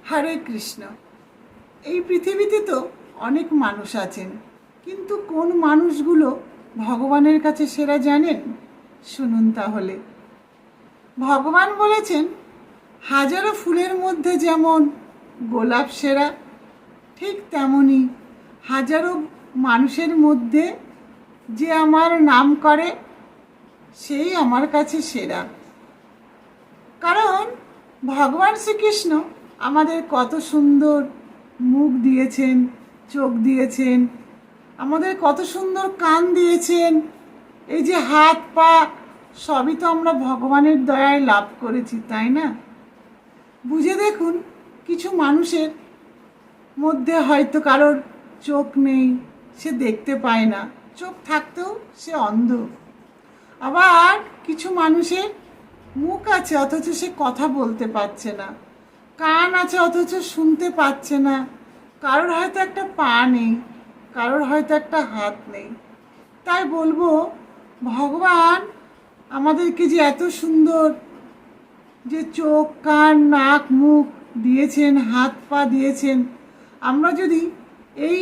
হরে কৃষ্ণ। এই পৃথিবীতে তো অনেক মানুষ আছেন, কিন্তু কোন মানুষগুলো ভগবানের কাছে সেরা জানেন? শুনুন তাহলে। ভগবান বলেছেন, হাজারো ফুলের মধ্যে যেমন গোলাপ সেরা, ঠিক তেমনি হাজারো মানুষের মধ্যে যে আমার নাম করে সেই আমার কাছে সেরা। কারণ ভগবান শ্রীকৃষ্ণ আমাদের কত সুন্দর মুখ দিয়েছেন, চোখ দিয়েছেন, আমাদের কত সুন্দর কান দিয়েছেন, এই যে হাত পা, সবই তো আমরা ভগবানের দয়ায় লাভ করেছি, তাই না? বুঝে দেখুন, কিছু মানুষের মধ্যে হয়তো কারোর চোখ নেই, সে দেখতে পায় না, চোখ থাকতেও সে অন্ধ। আবার কিছু মানুষের মুখ আছে অথচ সে কথা বলতে পারছে না, কান আছে অথচ শুনতে পাচ্ছে না, কারোর হয়তো একটা পা নেই, কারোর হয়তো একটা হাত নেই। তাই বলবো, ভগবান আমাদেরকে যে এত সুন্দর যে চোখ, কান, নাক, মুখ দিয়েছেন, হাত পা দিয়েছেন, আমরা যদি এই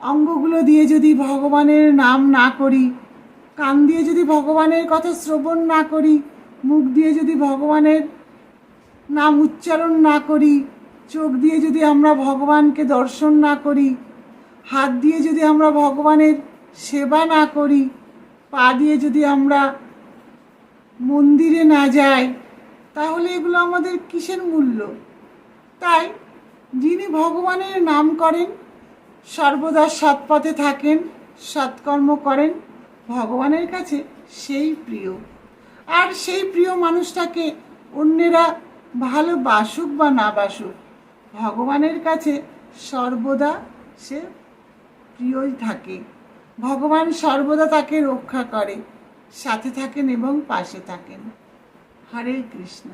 অঙ্গগুলো দিয়ে যদি ভগবানের নাম না করি, কান দিয়ে যদি ভগবানের কথা শ্রবণ না করি, মুখ দিয়ে যদি ভগবানের নাম উচ্চারণ না করি, চোখ দিয়ে যদি আমরা ভগবানকে দর্শন না করি, হাত দিয়ে যদি আমরা ভগবানের সেবা না করি, পা দিয়ে যদি আমরা মন্দিরে না যাই, তাহলে এগুলো আমাদের কিসের মূল্য? তাই যিনি ভগবানের নাম করেন, সর্বদা সৎপথে থাকেন, সৎকর্ম করেন, ভগবানের কাছে সেই প্রিয়। আর সেই প্রিয় মানুষটাকে অন্যেরা ভালোবাসুক বা না বাসুক, ভগবানের কাছে সর্বদা সে প্রিয়ই থাকে। ভগবান সর্বদা তাকে রক্ষা করে, সাথে থাকেন এবং পাশে থাকেন। হরে কৃষ্ণ।